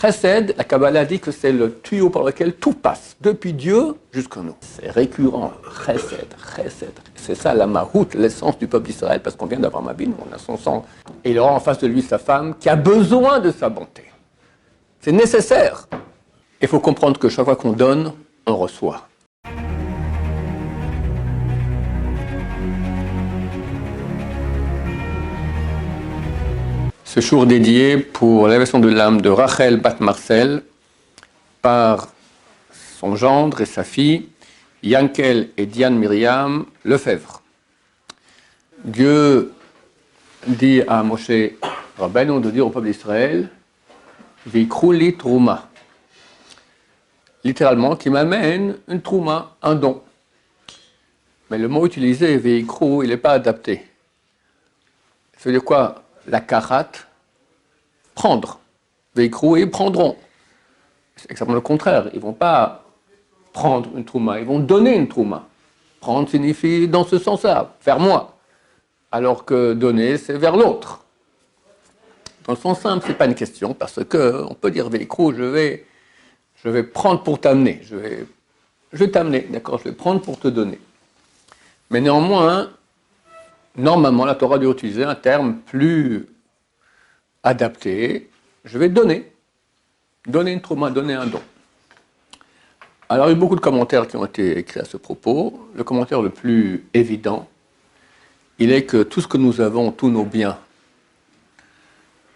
Chesed, la Kabbalah dit que c'est le tuyau par lequel tout passe, depuis Dieu jusqu'à nous. C'est récurrent, Chesed, Chesed. C'est ça la mahout, l'essence du peuple d'Israël, parce qu'on vient d'Abraham Avinu, on a son sang. Et il aura en face de lui sa femme qui a besoin de sa bonté. C'est nécessaire. Il faut comprendre que chaque fois qu'on donne, on reçoit. Ce jour dédié pour l'élévation de l'âme de Rachel Bat Marcel par son gendre et sa fille, Yankel et Diane Myriam Lefebvre. Dieu dit à Moshe Rabbeinu de dire au peuple d'Israël, Veikrou li trouma. Littéralement, qui m'amène une trouma, un don. Mais le mot utilisé, Veikrou, il n'est pas adapté. Ça veut dire quoi? La karat, prendre. Veikrou, ils prendront. C'est exactement le contraire. Ils ne vont pas prendre une trouma, ils vont donner une trouma. Prendre signifie dans ce sens-là, vers moi. Alors que donner, c'est vers l'autre. Dans le sens simple, ce n'est pas une question, parce qu'on peut dire Veikrou, je vais prendre pour t'amener. Je vais t'amener, d'accord? Je vais prendre pour te donner. Mais néanmoins, normalement, la Torah doit utiliser un terme plus adapté. Je vais donner. Donner une trouma, donner un don. Alors, il y a eu beaucoup de commentaires qui ont été écrits à ce propos. Le commentaire le plus évident, il est que tout ce que nous avons, tous nos biens,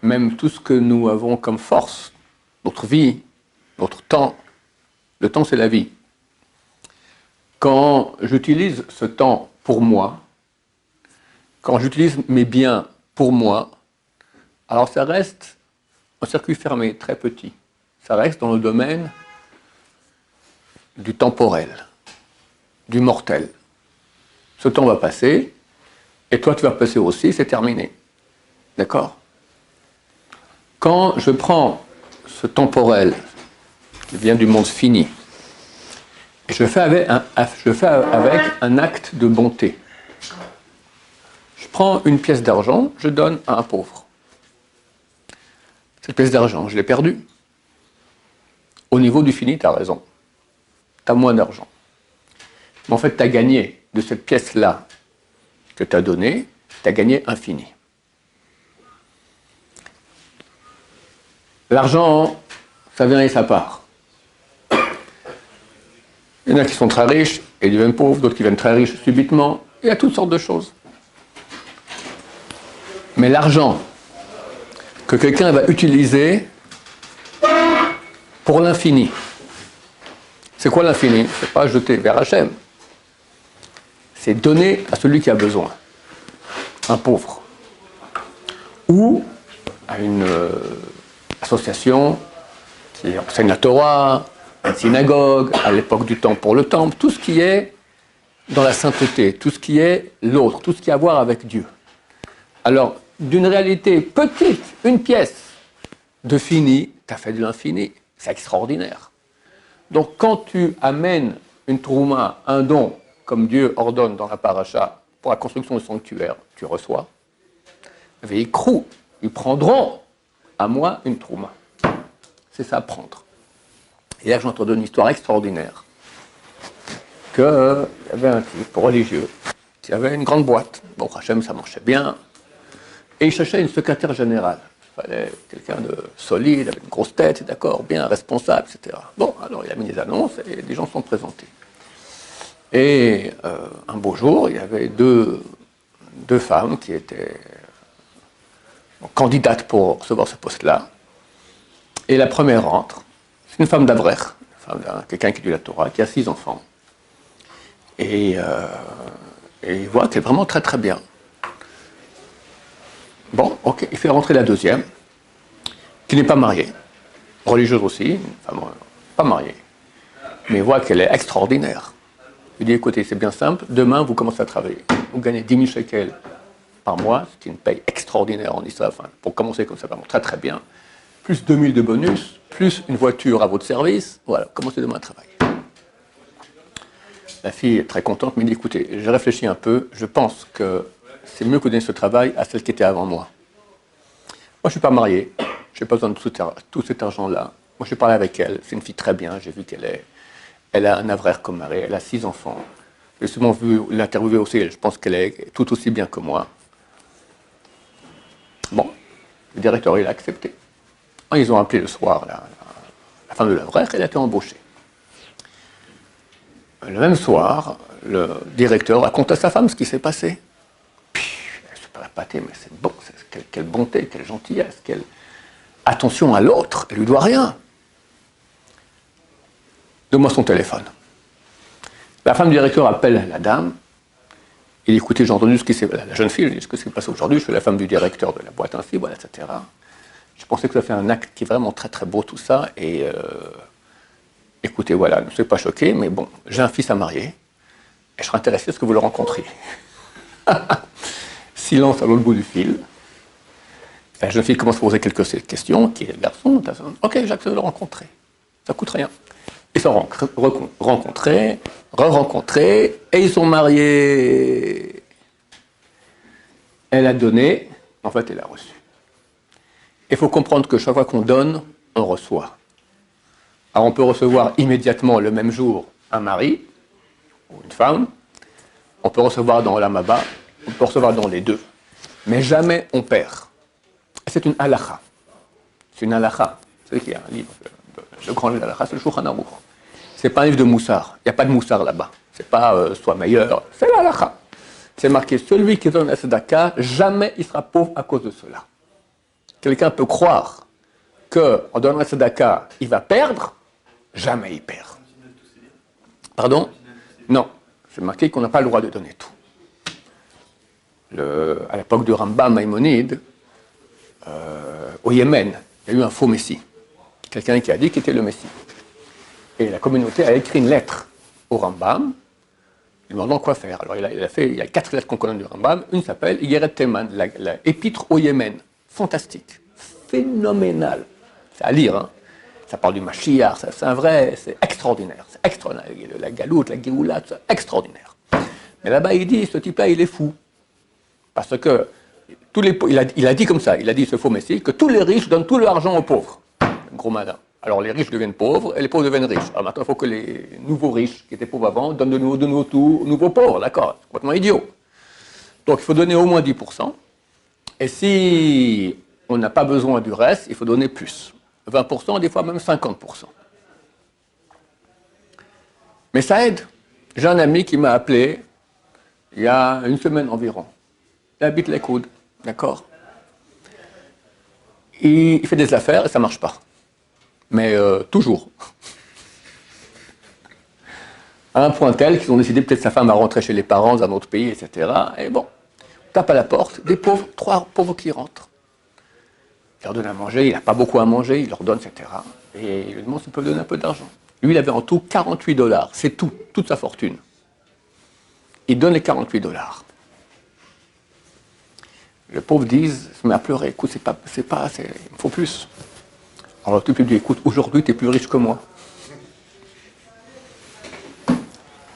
même tout ce que nous avons comme force, notre vie, notre temps, le temps c'est la vie. Quand j'utilise ce temps pour moi, quand j'utilise mes biens pour moi, alors ça reste un circuit fermé, très petit. Ça reste dans le domaine du temporel, du mortel. Ce temps va passer, et toi tu vas passer aussi, c'est terminé. D'accord? Quand je prends ce temporel qui vient du monde fini, et je fais avec un acte de bonté. Je prends une pièce d'argent, je donne à un pauvre. Cette pièce d'argent, je l'ai perdue. Au niveau du fini, tu as raison. Tu as moins d'argent. Mais en fait, tu as gagné de cette pièce-là que tu as donnée, tu as gagné infini. L'argent, ça vient et ça part. Il y en a qui sont très riches et deviennent pauvres, d'autres qui viennent très riches subitement. Il y a toutes sortes de choses. Mais l'argent que quelqu'un va utiliser pour l'infini, c'est quoi l'infini? C'est pas jeter vers Hachem. C'est donner à celui qui a besoin. Un pauvre. Ou à une association qui enseigne la Torah, une synagogue, à l'époque du temple pour le temple, tout ce qui est dans la sainteté, tout ce qui est l'autre, tout ce qui a à voir avec Dieu. Alors, d'une réalité petite, une pièce de fini, tu as fait de l'infini. C'est extraordinaire. Donc, quand tu amènes une trouma, un don, comme Dieu ordonne dans la paracha, pour la construction du sanctuaire, tu reçois. Veikrou, ils prendront à moi une trouma. C'est ça, prendre. Et là, j'entends une histoire extraordinaire. Qu'il y avait un type religieux qui avait une grande boîte. Bon, Hachem, ça marchait bien. Et il cherchait une secrétaire générale. Il fallait quelqu'un de solide, avec une grosse tête, d'accord, bien responsable, etc. Bon, alors il a mis des annonces et des gens sont présentés. Et un beau jour, il y avait deux femmes qui étaient candidates pour recevoir ce poste-là. Et la première rentre. C'est une femme d'Avrer, quelqu'un qui dit la Torah, qui a 6 enfants. Et il voit qu'elle est vraiment très très bien. Bon, ok, il fait rentrer la deuxième, qui n'est pas mariée, religieuse aussi, une femme pas mariée, mais il voit qu'elle est extraordinaire. Il dit, écoutez, c'est bien simple, demain vous commencez à travailler. Vous gagnez 10 000 shekels par mois, c'est une paye extraordinaire en Israël, enfin, pour commencer comme ça, vraiment très très bien, plus 2 000 de bonus, plus une voiture à votre service, voilà, commencez demain à travailler. La fille est très contente, mais dit, écoutez, j'ai réfléchi un peu, je pense que c'est mieux que de donner ce travail à celle qui était avant moi. Moi, je ne suis pas marié, j'ai pas besoin de tout cet argent-là. Moi, j'ai parlé avec elle, c'est une fille très bien, j'ai vu elle a un avraire comme mari, elle a 6 enfants. J'ai souvent vu l'interviewer aussi, je pense qu'elle est tout aussi bien que moi. Bon, le directeur, il a accepté. Ils ont appelé le soir la femme de l'avraire, elle a été embauchée. Le même soir, le directeur raconte à sa femme ce qui s'est passé. Puis, elle se super épatée, mais c'est bon, quelle bonté, quelle gentillesse, quelle attention à l'autre, elle lui doit rien. Donne-moi son téléphone. La femme du directeur appelle la dame. Il dit, écoutez, j'ai entendu ce qui s'est passé. La jeune fille, dit, ce qui s'est passé aujourd'hui, je suis la femme du directeur de la boîte ainsi, voilà, etc. Je pensais que ça fait un acte qui est vraiment très très beau, tout ça, et écoutez, voilà, ne soyez pas choqués, mais bon, j'ai un fils à marier, et je serais intéressé à ce que vous le rencontriez. Silence à l'autre bout du fil. La jeune fille commence à poser quelques questions, qui est le garçon, ok, j'accepte de le rencontrer, ça coûte rien. Ils sont rencontrés, re-rencontrés, et ils sont mariés. Elle a donné, en fait, elle a reçu. Il faut comprendre que chaque fois qu'on donne, on reçoit. Alors on peut recevoir immédiatement, le même jour, un mari, ou une femme, on peut recevoir dans l'amaba, on peut recevoir dans les deux, mais jamais on perd. C'est une halakha. C'est une halakha. Vous savez qu'il y a un livre, le grand livre d'halakha, c'est le Shulchan Aruch. C'est pas un livre de moussard. Il n'y a pas de moussard là-bas. C'est pas soit meilleur. C'est l'halakha. C'est marqué, celui qui donne la tzedaka, jamais il sera pauvre à cause de cela. Quelqu'un peut croire qu'en donnant la tzedaka, il va perdre, jamais il perd. Pardon? Non. C'est marqué qu'on n'a pas le droit de donner tout. À l'époque du Rambam Maïmonide, au Yémen, il y a eu un faux messie. Quelqu'un qui a dit qu'il était le messie. Et la communauté a écrit une lettre au Rambam, lui demandant quoi faire. Alors il y a 4 lettres qu'on connaît du Rambam. Une s'appelle Igeret Teman, la épître au Yémen. Fantastique, phénoménal. C'est à lire, hein. Ça parle du Mashiach, c'est un vrai, c'est extraordinaire. C'est extraordinaire. La galoute, la géoula, c'est extraordinaire. Mais là-bas, il dit, ce type-là, il est fou. Parce que il a dit comme ça, il a dit, ce faux messie, que tous les riches donnent tout leur argent aux pauvres. Gros malin. Alors les riches deviennent pauvres et les pauvres deviennent riches. Alors maintenant, il faut que les nouveaux riches, qui étaient pauvres avant, donnent de nouveau tout aux nouveaux pauvres, d'accord? C'est complètement idiot. Donc il faut donner au moins 10%. Et si on n'a pas besoin du reste, il faut donner plus. 20%, des fois même 50%. Mais ça aide. J'ai un ami qui m'a appelé il y a une semaine environ. Il habite les coudes, d'accord? Il fait des affaires et ça ne marche pas. Mais toujours. À un point tel qu'ils ont décidé, peut-être sa femme va rentrer chez les parents dans un autre pays, etc. Et bon, tape à la porte, des pauvres, 3 pauvres qui rentrent. Il leur donne à manger, il n'a pas beaucoup à manger, il leur donne, etc. Et il lui demande s'il peut donner un peu d'argent. Lui, il avait en tout $48, c'est tout, toute sa fortune. Il donne les $48. Le pauvre dit, se met à pleurer, écoute, c'est pas assez, il me faut plus. Alors le type lui dit, écoute, aujourd'hui, tu es plus riche que moi.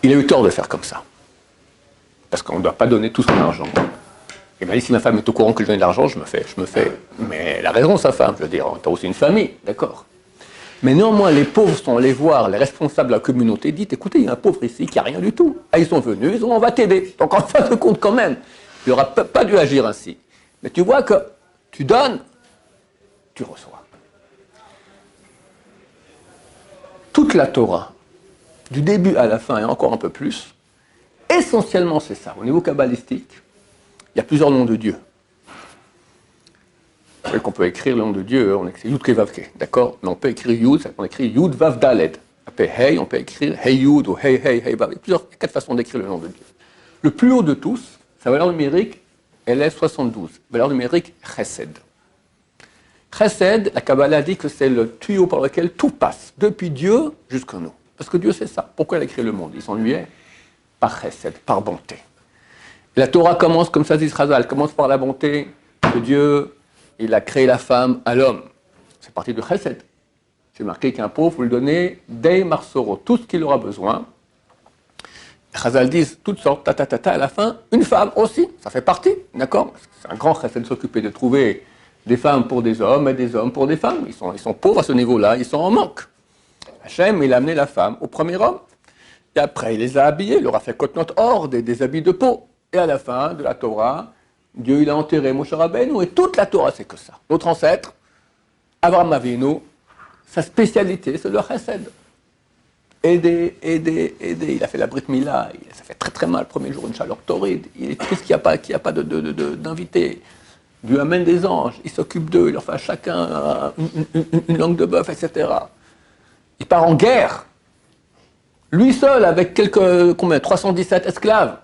Il a eu tort de faire comme ça. Parce qu'on ne doit pas donner tout son argent. Il m'a dit, si ma femme est au courant que je donne de l'argent, je me fais. Mais elle a raison, sa femme, je veux dire, tu as aussi une famille, d'accord. Mais néanmoins, les pauvres sont allés voir les responsables de la communauté, dites, écoutez, il y a un pauvre ici qui n'a rien du tout. Ah, ils sont venus, ils ont dit, on va t'aider. Donc en fin de compte, quand même, il n'aurait pas dû agir ainsi. Mais tu vois que tu donnes, tu reçois. Toute la Torah, du début à la fin et encore un peu plus, essentiellement c'est ça. Au niveau kabbalistique, il y a plusieurs noms de Dieu. Vous savez qu'on peut écrire le nom de Dieu, on écrit Yud Kevavke, d'accord? Mais on peut écrire Yud, on écrit Yud Vav Daled. Après Hey, on peut écrire Hey Yud ou Hey Hey Hey Vav. Il y a 4 façons d'écrire le nom de Dieu. Le plus haut de tous, sa valeur numérique, elle est 72. Valeur numérique Chesed. Chesed, la Kabbalah dit que c'est le tuyau par lequel tout passe, depuis Dieu jusqu'à nous. Parce que Dieu, c'est ça. Pourquoi il a créé le monde? Il s'ennuyait par Chesed, par bonté. Et la Torah commence comme ça, dit Chazal, commence par la bonté de Dieu. Il a créé la femme à l'homme. C'est parti de Chesed. C'est marqué qu'un pauvre, vous lui donnez Dei Marsoro, tout ce qu'il aura besoin. Chazal disent toutes sortes, à la fin, une femme aussi, ça fait partie, d'accord? C'est un grand Chesed de s'occuper de trouver Des femmes pour des hommes et des hommes pour des femmes. Ils sont pauvres à ce niveau-là, ils sont en manque. Hachem, il a amené la femme au premier homme. Et après, il les a habillés, il leur a fait cotonot or, des habits de peau. Et à la fin de la Torah, Dieu il a enterré Moshe Rabbeinu et toute la Torah, c'est que ça. Notre ancêtre, Abraham Avinu, sa spécialité, c'est le chesed. Aider. Il a fait la Brit Mila, ça fait très très mal le premier jour, une chaleur torride. Il est triste qu'il n'y a pas d'invités. Dieu amène des anges, il s'occupe d'eux, il leur fait à chacun une langue de bœuf, etc. Il part en guerre. Lui seul, avec 317 esclaves,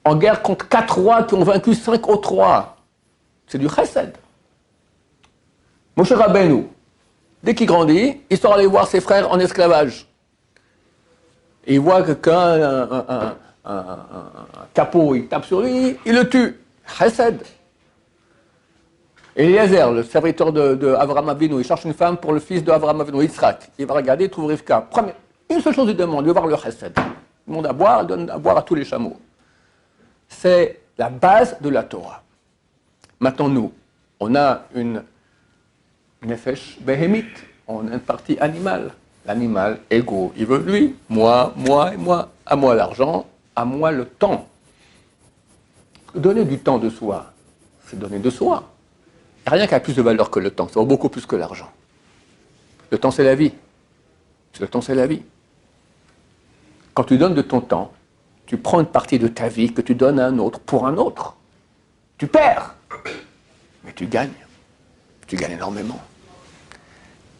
en guerre contre 4 rois qui ont vaincu 5 autres rois. C'est du chesed. Moshe Rabbeinu, dès qu'il grandit, il sort aller voir ses frères en esclavage. Et il voit qu'un capot, il tape sur lui, il le tue. Chesed. Eliezer, le serviteur d'Avraham Avinu, il cherche une femme pour le fils d'Avraham Avinu, Yitzhak. Il va regarder, il trouve Rivka. Une seule chose il demande, il veut voir le chesed. Il demande à boire, il donne à boire à tous les chameaux. C'est la base de la Torah. Maintenant, nous, on a une nefesh béhémite, on a une partie animale. L'animal, égo, il veut lui, moi et moi. À moi l'argent, à moi le temps. Donner du temps de soi, c'est donner de soi. Il n'y a rien qui a plus de valeur que le temps, ça vaut beaucoup plus que l'argent. Le temps, c'est la vie. Le temps, c'est la vie. Quand tu donnes de ton temps, tu prends une partie de ta vie que tu donnes à un autre pour un autre. Tu perds, mais tu gagnes. Tu gagnes énormément.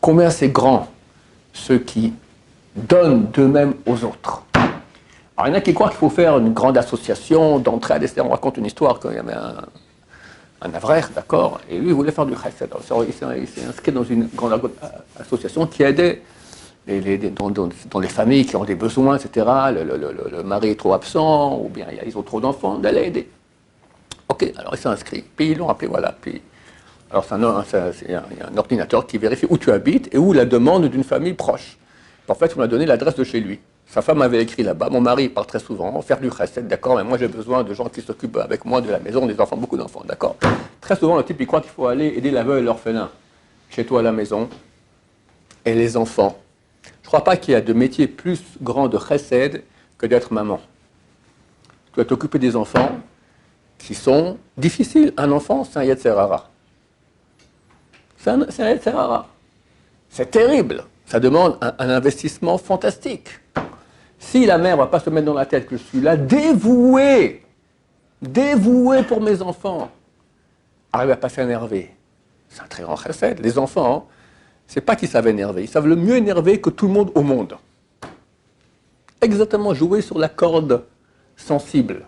Combien c'est grand ceux qui donnent d'eux-mêmes aux autres. Alors, il y en a qui croient qu'il faut faire une grande association d'entraide, etc. On raconte une histoire qu'il y avait un avraire, d'accord, et lui, il voulait faire du chesed. Alors, il s'est inscrit dans une grande association qui aidait dans les familles qui ont des besoins, etc. Le mari est trop absent, ou bien ils ont trop d'enfants, d'aller aider. Ok, alors il s'est inscrit, puis ils l'ont appelé, voilà, puis... Alors, c'est un ordinateur qui vérifie où tu habites et où la demande d'une famille proche. En fait, on a donné l'adresse de chez lui. Sa femme avait écrit là-bas. Mon mari part très souvent faire du chesed, d'accord, mais moi j'ai besoin de gens qui s'occupent avec moi de la maison, des enfants, beaucoup d'enfants, d'accord. Très souvent, le type il croit qu'il faut aller aider la veuve et l'orphelin chez toi à la maison et les enfants. Je ne crois pas qu'il y a de métier plus grand de chesed que d'être maman. Tu dois t'occuper des enfants qui sont difficiles. Un enfant, c'est un yetzer hara. C'est un yetzer hara. C'est terrible. Ça demande un investissement fantastique. Si la mère ne va pas se mettre dans la tête que je suis là, dévoué pour mes enfants, arrive à pas s'énerver. C'est un très grand chesed. Les enfants, c'est pas qu'ils savent énerver, ils savent le mieux énerver que tout le monde au monde. Exactement, jouer sur la corde sensible.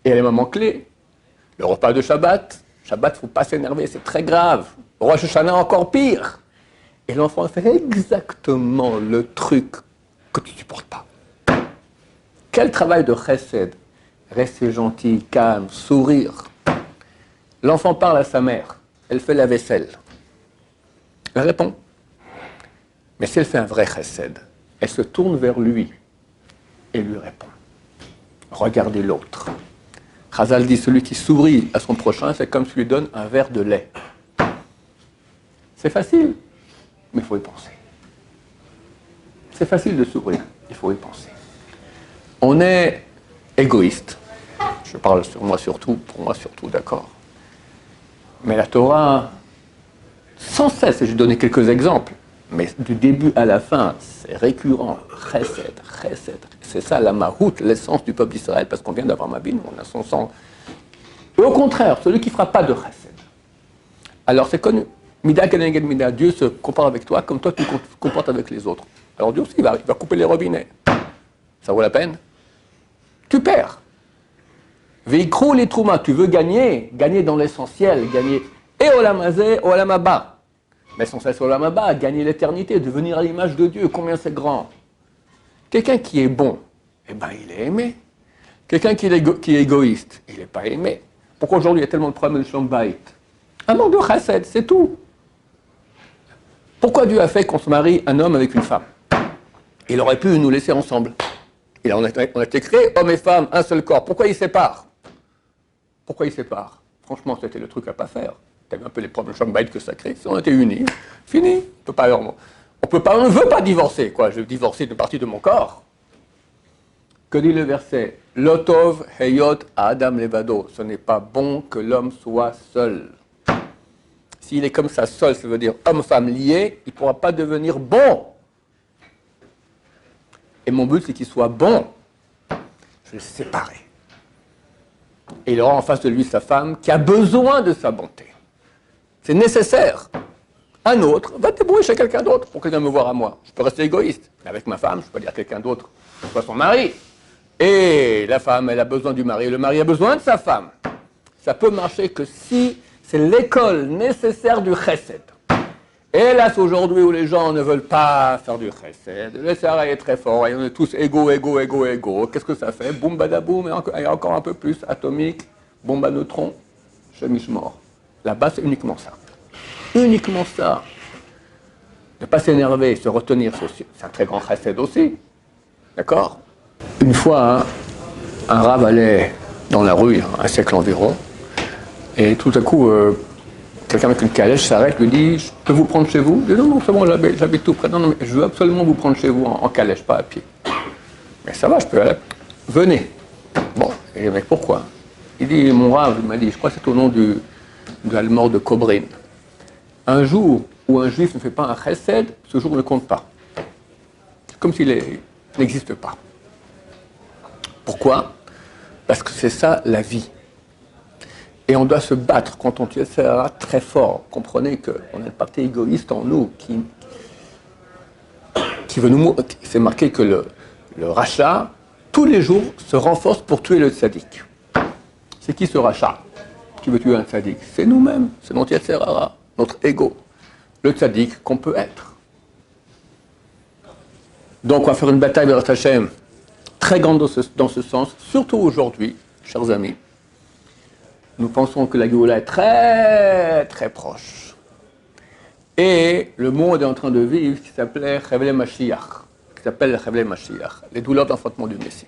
Et les moments clés, le repas de Shabbat, il ne faut pas s'énerver, c'est très grave. Rosh Hashanah, encore pire. Et l'enfant fait exactement le truc que tu ne supportes pas. Quel travail de chesed. Rester gentil, calme, sourire. L'enfant parle à sa mère, elle fait la vaisselle. Elle répond. Mais si elle fait un vrai chesed, elle se tourne vers lui et lui répond. Regardez l'autre. Chazal dit, celui qui sourit à son prochain, c'est comme si lui donne un verre de lait. C'est facile, mais il faut y penser. C'est facile de sourire, il faut y penser. On est égoïste. Je parle sur moi surtout, pour moi surtout, d'accord. Mais la Torah, sans cesse, et je vais donner quelques exemples, mais du début à la fin, c'est récurrent, chesed, chesed. C'est ça la mahout, l'essence du peuple d'Israël, parce qu'on vient d'Avraham Avinu, on a son sang. Et au contraire, celui qui ne fera pas de chesed. Alors c'est connu. Mida keneged mida, Dieu se compare avec toi comme toi tu te comportes avec les autres. Alors Dieu aussi, il va couper les robinets. Ça vaut la peine? Tu perds. Veikrou les troumas, tu veux gagner dans l'essentiel, gagner. Et olamazé, olamaba. L'essentiel c'est olamaba, gagner l'éternité, devenir à l'image de Dieu, combien c'est grand. Quelqu'un qui est bon, eh ben il est aimé. Quelqu'un qui est égoïste, il n'est pas aimé. Pourquoi aujourd'hui il y a tellement de problèmes de shalom bayit? Un manque de chesed, c'est tout. Pourquoi Dieu a fait qu'on se marie un homme avec une femme? Il aurait pu nous laisser ensemble. On a été créés, hommes et femmes, un seul corps. Pourquoi il sépare? Pourquoi il sépare? Franchement, c'était le truc à ne pas faire. Tu as vu un peu les problèmes de Shanghai que ça crée. Si on était unis, fini. On ne veut pas divorcer. Quoi. Je veux divorcer d'une partie de mon corps. Que dit le verset? Lotov heyot Adam levado. Ce n'est pas bon que l'homme soit seul. S'il est comme ça seul, ça veut dire homme-femme lié, il ne pourra pas devenir bon. Et mon but, c'est qu'il soit bon. Je vais le séparer. Et il aura en face de lui sa femme qui a besoin de sa bonté. C'est nécessaire. Un autre va te débrouiller chez quelqu'un d'autre pour qu'il vienne me voir à moi. Je peux rester égoïste. Mais avec ma femme, je peux dire à quelqu'un d'autre, soit son mari. Et la femme, elle a besoin du mari. Le mari a besoin de sa femme. Ça peut marcher que si c'est l'école nécessaire du chesed. Et là, c'est aujourd'hui où les gens ne veulent pas faire du chesed. Le Sahara est très fort, et on est tous égaux. Qu'est-ce que ça fait? Boum, badaboum, et encore un peu plus, atomique, bombe à neutrons, chemiche mort. Là-bas, c'est uniquement ça. Uniquement ça. Ne pas s'énerver, se retenir, c'est un très grand chesed aussi. D'accord? Une fois, un rave allait dans la rue, un siècle environ, et tout à coup, quelqu'un avec une calèche s'arrête, lui dit « Je peux vous prendre chez vous ?» Il dit « Non, non, c'est bon, j'habite tout près. Non, non, mais je veux absolument vous prendre chez vous en calèche, pas à pied. » « Mais ça va, je peux aller. Venez. » Bon, et le mec, pourquoi? Il dit « Mon rave, il m'a dit, je crois que c'est au nom de la mort de Cobrin. Un jour où un juif ne fait pas un chesed, ce jour ne compte pas. C'est comme s'il n'existe pas. Pourquoi? Parce que c'est ça la vie. Et on doit se battre quand on tue ça très fort. Comprenez qu'on a une partie égoïste en nous qui veut nous... C'est marqué que le rachat, tous les jours, se renforce pour tuer le tzaddik. C'est qui ce rachat qui veut tuer un tzaddik? C'est nous-mêmes, c'est notre Yetzer Hara, notre ego. Le tzaddik qu'on peut être. Donc on va faire une bataille vers Hashem très grande dans ce sens, surtout aujourd'hui, chers amis. Nous pensons que la Géoula est très, très proche. Et le monde est en train de vivre ce qui s'appelle Chevle Mashiach, les douleurs d'enfantement du Messie.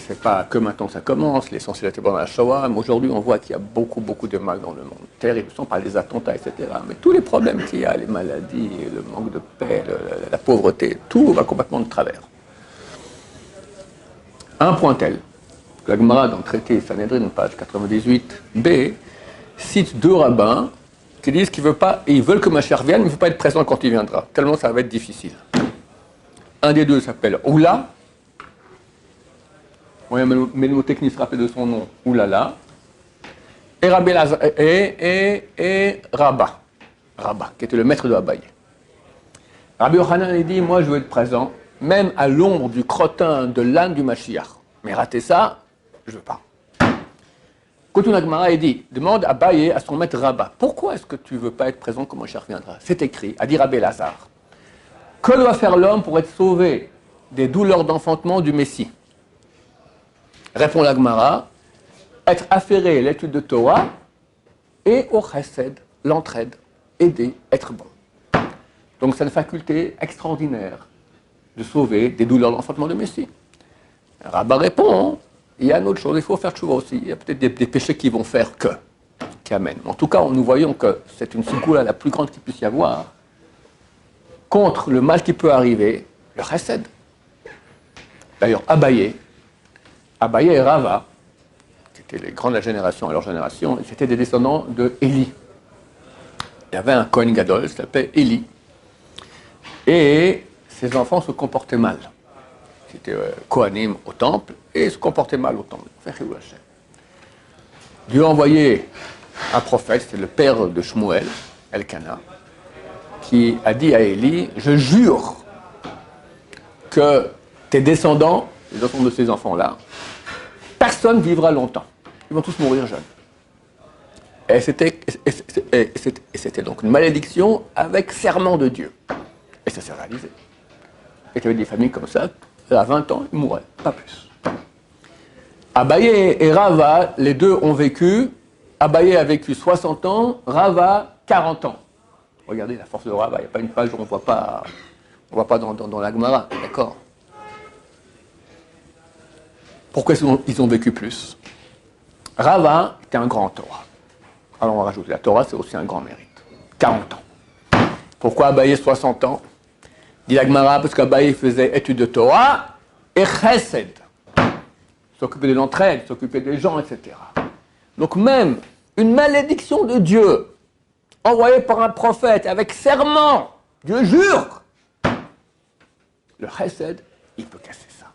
C'est pas que maintenant ça commence, l'essentiel était pendant la Shoah, mais aujourd'hui on voit qu'il y a beaucoup, beaucoup de mal dans le monde. Terrible, sans parler des attentats, etc. Mais tous les problèmes qu'il y a, les maladies, le manque de paix, la pauvreté, tout va complètement de travers. Un point tel. La Gemara, dans le traité Sanhedrin, page 98b, cite deux rabbins qui disent qu'ils veulent que Mashiach vienne, mais ils ne veulent pas être présent quand il viendra, tellement ça va être difficile. Un des deux s'appelle Oula, moyen mémotechnique se rappelle de son nom, Oulala, et Rabba, qui était le maître de Abaye. Rabbi Yochanan, il dit, moi je veux être présent, même à l'ombre du crottin de l'âne du Mashiach. Mais rater ça, je ne veux pas. Kotoun Agmara, il dit, demande à Abaye, à son maître Rabba, pourquoi est-ce que tu ne veux pas être présent quand Mashiach viendra? C'est écrit, a dit Rabbi Lazare. Que doit faire l'homme pour être sauvé des douleurs d'enfantement du Messie? Répond l'Agmara, être affairé à l'étude de Torah et au chesed, l'entraide, aider, être bon. Donc c'est une faculté extraordinaire de sauver des douleurs d'enfantement du Messie. Rabba répond, il y a une autre chose, il faut faire tchouva aussi. Il y a peut-être des péchés qui vont faire qui amènent. En tout cas, nous voyons que c'est une secoula la plus grande qu'il puisse y avoir contre le mal qui peut arriver, le chesed. D'ailleurs, Abaye et Rava, qui étaient les grands de la génération et leur génération, c'était des descendants de Élie. Il y avait un Kohen Gadol, qui s'appelait Élie. Et ses enfants se comportaient mal. C'était Kohanim au temple et se comportaient mal au temple. Dieu a envoyé un prophète, c'était le père de Shmuel, Elkana, qui a dit à Élie, je jure que tes descendants, les enfants de ces enfants-là, personne ne vivra longtemps. Ils vont tous mourir jeunes. Et c'était donc une malédiction avec serment de Dieu. Et ça s'est réalisé. Et il y avait des familles comme ça, à 20 ans, ils mouraient, pas plus. Abaye et Rava, les deux ont vécu. Abaye a vécu 60 ans, Rava 40 ans. Regardez la force de Rava, il n'y a pas une page où on ne voit pas dans la Gemara, d'accord? Pourquoi ils ont vécu plus? Rava était un grand Torah. Alors on va rajouter, la Torah, c'est aussi un grand mérite. 40 ans. Pourquoi Abaye 60 ans? Dit la Gemara, parce qu'Abaye faisait étude de Torah et chesed. S'occuper de l'entraide, s'occuper des gens, etc. Donc même une malédiction de Dieu, envoyée par un prophète avec serment, Dieu jure, le chesed, il peut casser ça.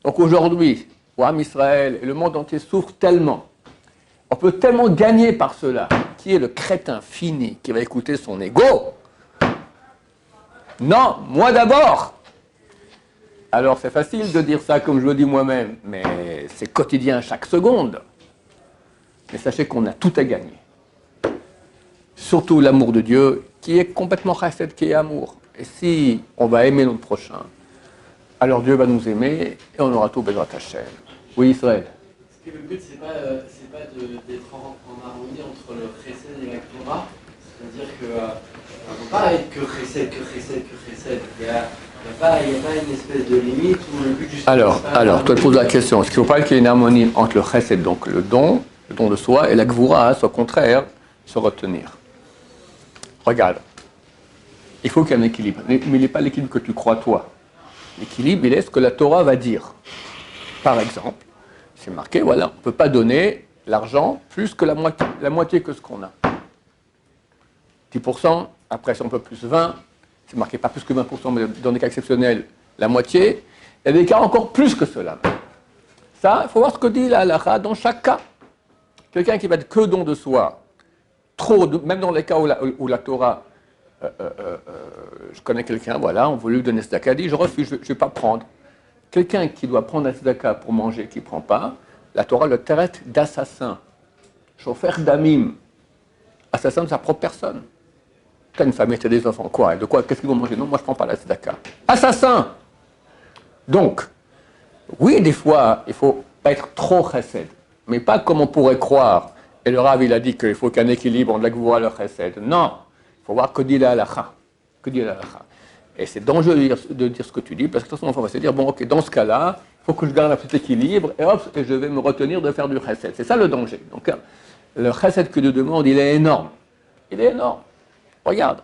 Donc aujourd'hui, Am Israël et le monde entier souffrent tellement, on peut tellement gagner par cela, qui est le crétin fini qui va écouter son ego. Non, moi d'abord. Alors c'est facile de dire ça comme je le dis moi-même, mais c'est quotidien chaque seconde. Mais sachez qu'on a tout à gagner. Surtout l'amour de Dieu, qui est complètement chesed, qui est amour. Et si on va aimer notre prochain, alors Dieu va nous aimer et on aura tout Bezrat Hashem. Oui, Israël. Est-ce que le but, c'est pas d'être en harmonie entre le chesed et la Torah? C'est-à-dire que on ne peut pas être que chesed. Il n'y a pas une espèce de limite où le but justement. Alors, toi, tu poses la question. Est-ce qu'il ne faut pas qu'il y ait une harmonie entre le chesed, donc le don de soi, et la gvura, soit au contraire, se retenir? Regarde. Il faut qu'il y ait un équilibre. Mais il n'est pas l'équilibre que tu crois, toi. L'équilibre, il est ce que la Torah va dire. Par exemple, c'est marqué, voilà, on ne peut pas donner l'argent plus que la moitié que ce qu'on a. 10%, après si on peut plus 20%, c'est marqué pas plus que 20%, mais dans des cas exceptionnels, la moitié. Il y a des cas encore plus que cela. Ça, il faut voir ce que dit la halakha dans chaque cas. Quelqu'un qui va être que don de soi, même dans les cas où la Torah, je connais quelqu'un, voilà, on veut lui donner tzedaka, dit je refuse, je ne vais pas prendre. Quelqu'un qui doit prendre un tzedaka pour manger, qui ne prend pas, la Torah le traite d'assassin, chauffeur d'amim, assassin de sa propre personne. Tu as une famille, tu as des enfants, quoi? De quoi? Qu'est-ce qu'ils vont manger? Non, moi je ne prends pas la tzedaka. Assassin! Donc, oui, des fois, il ne faut pas être trop chesed, mais pas comme on pourrait croire. Et le Rav, il a dit qu'il faut qu'il y ait un équilibre entre la gvura et le chesed. Non! Il faut voir que dit la halakha. Que dit la halakha. Et c'est dangereux de dire ce que tu dis, parce que de toute façon, on va se dire, bon, ok, dans ce cas-là, il faut que je garde un petit équilibre, et hop, et je vais me retenir de faire du chesed. C'est ça le danger. Donc, le chesed que Dieu demande, il est énorme. Il est énorme. Regarde.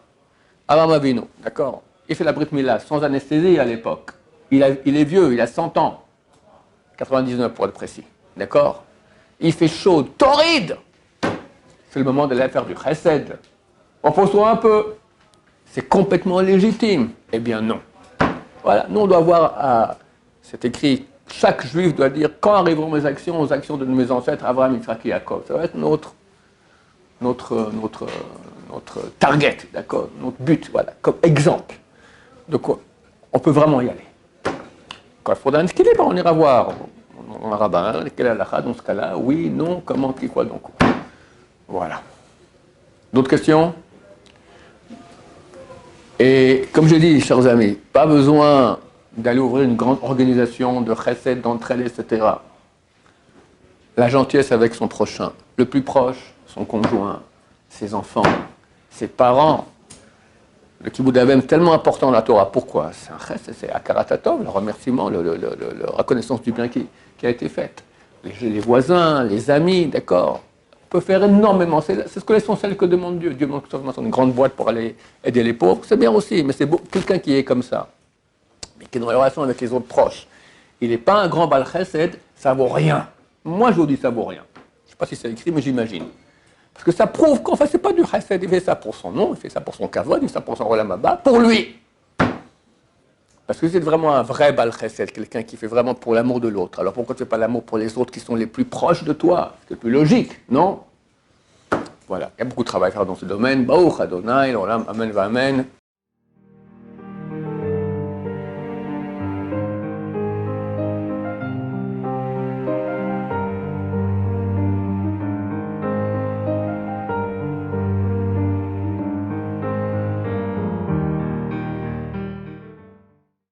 Abraham Avinu, d'accord? Il fait la Brit Mila sans anesthésie à l'époque. Il est vieux, il a 100 ans. 99 pour être précis. D'accord? Il fait chaud, torride. C'est le moment d'aller faire du chesed. Repose-toi un peu. C'est complètement légitime. Eh bien non. Voilà, nous on doit voir, c'est écrit, chaque juif doit dire, quand arriveront mes actions aux actions de mes ancêtres, Abraham, Yitzhak et Yaakov. Ça va être notre target, d'accord? Notre but, voilà, comme exemple. Donc on peut vraiment y aller. Quand il faudra un équilibre, on ira voir un rabbin, quel est l'halakha dans ce cas-là, oui, non, comment, qui, quoi, donc. Voilà. D'autres questions? Et comme je dis, chers amis, pas besoin d'aller ouvrir une grande organisation de chesed, d'entraide, etc. La gentillesse avec son prochain, le plus proche, son conjoint, ses enfants, ses parents. Le kibbutz d'Avem est tellement important dans la Torah. Pourquoi? C'est un chesed, c'est akaratatov, le remerciement, la reconnaissance du bien qui a été faite. Les voisins, les amis, d'accord? Peut faire énormément. C'est ce que l'essentiel que demande Dieu. Dieu demande une grande boîte pour aller aider les pauvres. C'est bien aussi, mais c'est quelqu'un qui est comme ça, mais qui est dans la relation avec les autres proches. Il n'est pas un grand bal chesed, ça vaut rien. Moi, je vous dis, ça vaut rien. Je ne sais pas si c'est écrit, mais j'imagine. Parce que ça prouve qu'en fait, ce n'est pas du chesed. Il fait ça pour son nom, il fait ça pour son kavod, il fait ça pour son rolam haba, pour lui. Parce que c'est vraiment un vrai bal chesed, quelqu'un qui fait vraiment pour l'amour de l'autre. Alors pourquoi tu ne fais pas l'amour pour les autres qui sont les plus proches de toi? C'est plus logique, non? Voilà, il y a beaucoup de travail à faire dans ce domaine. Baruch Adonai, l'olam, amen va amen.